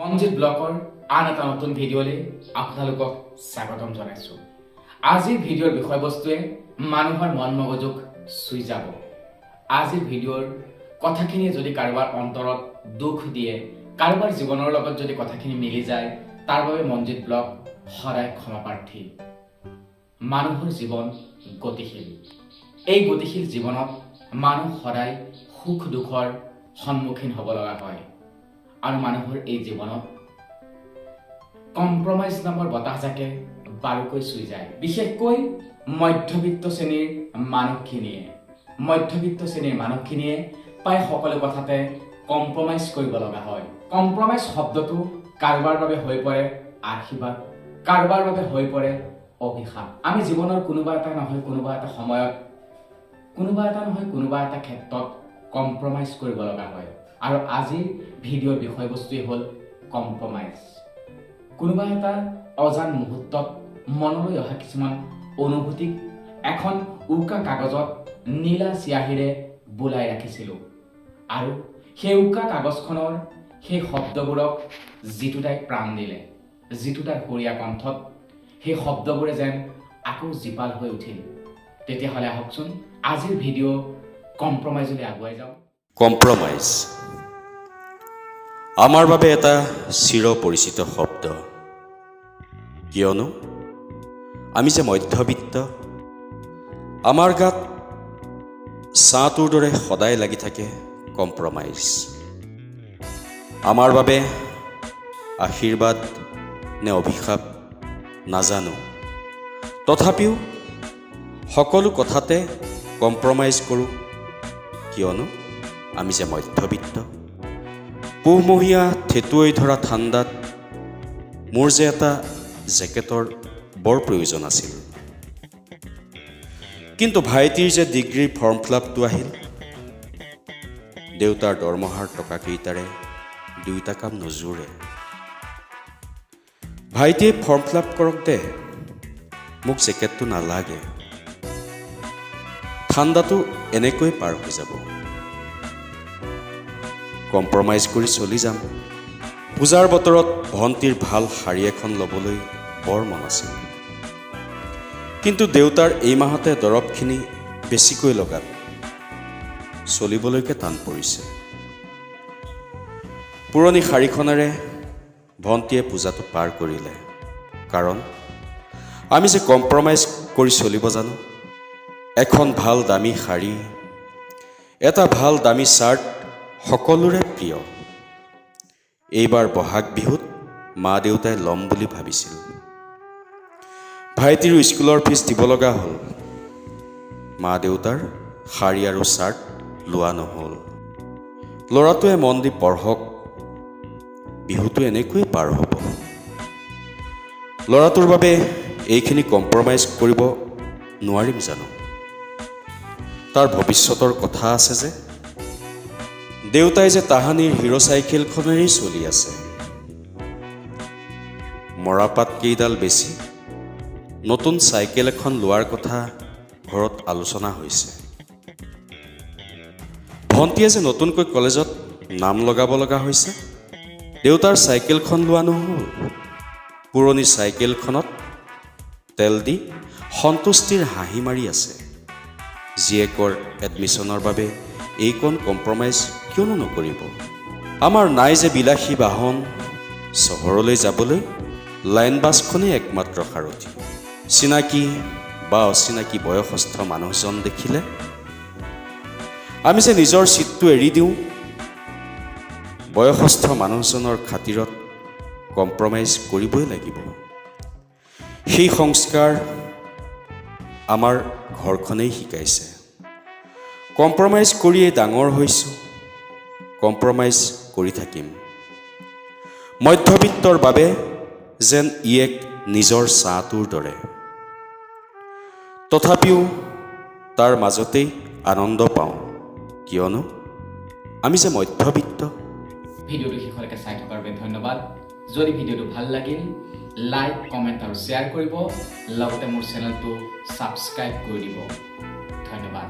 মঞ্জিত ব্লগৰ আন এটা নতুন ভিডিঅ'লৈ আপোনালোকক স্বাগতম জনাইছো। আজিৰ ভিডিঅ'ৰ বিষয়বস্তুৱে মানুহৰ মন মগজুক চুই যাব। আজিৰ ভিডিঅ'ৰ কথাখিনি যদি কাৰোবাৰ অন্তৰত দুখ দিয়ে, কাৰোবাৰ জীৱনৰ লগত যদি কথাখিনি মিলি যায়, তাৰ বাবে মঞ্জিত ব্লগ সদায় ক্ষমাপ্ৰাৰ্থী। মানুহৰ জীৱন গতিশীল। এই গতিশীল জীৱনত মানুহ সদায় সুখ দুখৰ সন্মুখীন হ'ব লগা হয়। আৰু মানুহৰ এই জীৱনত কম্প্ৰমাইজ নামৰ বতাহজাকে বাৰুকৈ চুই যায়। বিশেষকৈ মধ্যবিত্ত শ্ৰেণীৰ মানুহখিনিয়ে প্ৰায় সকলো কথাতে কম্প্ৰমাইজ কৰিব লগা হয়। কম্প্ৰমাইজ শব্দটো কাৰোবাৰ বাবে হৈ পৰে আশীৰ্বাদ, কাৰোবাৰ বাবে হৈ পৰে অভিশাপ। আমি জীৱনৰ কোনোবা এটা সময়ত কোনোবা এটা ক্ষেত্ৰত কম্প্ৰমাইজ কৰিব লগা হয়। আৰু আজিৰ ভিডিঅ'ৰ বিষয়বস্তুৱেই হ'ল কম্প্ৰমাইজ। কোনোবা এটা অজান মুহূৰ্তত মনলৈ অহা কিছুমান অনুভূতিক এখন উকা কাগজত নীলা চিয়াহীৰে বোলাই ৰাখিছিলোঁ। আৰু সেই উকা কাগজখনৰ সেই শব্দবোৰক যিটোতাই প্ৰাণ দিলে, যিটোতাৰ সুৰীয়া কণ্ঠত সেই শব্দবোৰে যেন আকৌ জীপাল হৈ উঠিল। তেতিয়াহ'লে আহকচোন আজিৰ ভিডিঅ' কম্প্ৰমাইজলৈ আগুৱাই যাওঁ। কম্প্ৰমাইজ আমাৰ বাবে এটা চিৰপৰিচিত শব্দ, কিয়নো আমি যে মধ্যবিত্ত, আমাৰ গাত ছাঁটোৰ দৰে সদায় লাগি থাকে কম্প্ৰমাইজ। আমাৰ বাবে আশীৰ্বাদ নে অভিশাপ নাজানো, তথাপিও সকলো কথাতে কম্প্ৰমাইজ কৰোঁ, কিয়নো আমি যে মধ্যবিত্ত। পুহমহীয়া থেতুৱৈ ধৰা ঠাণ্ডাত মোৰ যে এটা জেকেটৰ বৰ প্ৰয়োজন আছিল, কিন্তু ভাইটিৰ যে ডিগ্ৰীৰ ফৰ্ম ফিলাপটো আহিল, দেউতাৰ দৰমহাৰ টকাকেইটাৰে দুয়োটা কাম নোজোৰে। ভাইটিয়ে ফৰ্ম ফিলাপ কৰক দে, মোক জেকেটটো নালাগে, ঠাণ্ডাটো এনেকৈ পাৰ হৈ যাব। কম্প্ৰমাইজ কৰি চলি যাম। পূজাৰ বতৰত ভণ্টিৰ ভাল শাৰী এখন ল'বলৈ বৰ মন আছিল, কিন্তু দেউতাৰ এই মাহতে দৰৱখিনি বেছিকৈ লগাত চলিবলৈকে টান পৰিছে। পুৰণি শাৰীখনেৰে ভণ্টিয়ে পূজাটো পাৰ কৰিলে, কাৰণ আমি যে কম্প্ৰমাইজ কৰি চলিব জানো। এখন ভাল দামী শাৰী, এটা ভাল দামী চাৰ্ট সকলোৰে প্ৰিয়। এইবাৰ বহাগ বিহুত মা দেউতাই ল'ম বুলি ভাবিছিল। ভাইটিৰো স্কুলৰ ফিজ দিব লগা হ'ল। মা দেউতাৰ শাৰী আৰু চাৰ্ট লোৱা নহ'ল। ল'ৰাটোৱে মন দি পঢ়ক, বিহুটো এনেকৈয়ে পাৰ হ'ব। ল'ৰাটোৰ বাবে এইখিনি কম্প্ৰমাইজ কৰিব নোৱাৰিম জানো? তাৰ ভৱিষ্যতৰ কথা আছে যে। দেউতাই যে তাহানিৰ হিৰ' চাইকেলখনেৰেই চলি আছে। মৰাপাত কেইডাল বেছি নতুন চাইকেল এখন লোৱাৰ কথা ঘৰত আলোচনা হৈছে। ভণ্টিয়ে যে নতুনকৈ কলেজত নাম লগাব লগা হৈছে, দেউতাৰ চাইকেলখন লোৱা নহ'ল। পুৰণি চাইকেলখনত তেল দি সন্তুষ্টিৰ হাঁহি মাৰি আছে। জীয়েকৰ এডমিশ্যনৰ বাবে এইকণ কম্প্ৰমাইজ কিয়নো নকৰিব? আমাৰ নাই যে বিলাসী বাহন, চহৰলৈ যাবলৈ লাইন বাছখনেই একমাত্ৰ সাৰথি। চিনাকি বা অচিনাকি বয়সস্থ মানুহজন দেখিলে আমি যে নিজৰ চিটটো এৰি দিওঁ। বয়সস্থ মানুহজনৰ খাতিৰত কম্প্ৰমাইজ কৰিবই লাগিব। সেই সংস্কাৰ আমাৰ ঘৰখনেই শিকাইছে। কম্প্ৰমাইজ কৰিয়েই ডাঙৰ হৈছোঁ, কম্প্ৰমাইজ কৰি থাকিম। মধ্যবিত্তৰ বাবে যেন ই এক নিজৰ ছাঁটোৰ দৰে, তথাপিও তাৰ মাজতেই আনন্দ পাওঁ, কিয়নো আমি যে মধ্যবিত্ত। ভিডিঅ'টো শেষলৈকে চাই থকাৰ বাবে ধন্যবাদ। যদি ভিডিঅ'টো ভাল লাগিল, লাইক, কমেণ্ট আৰু শ্বেয়াৰ কৰিব। লগতে মোৰ চেনেলটো ছাবস্ক্ৰাইব কৰি দিব। ধন্যবাদ।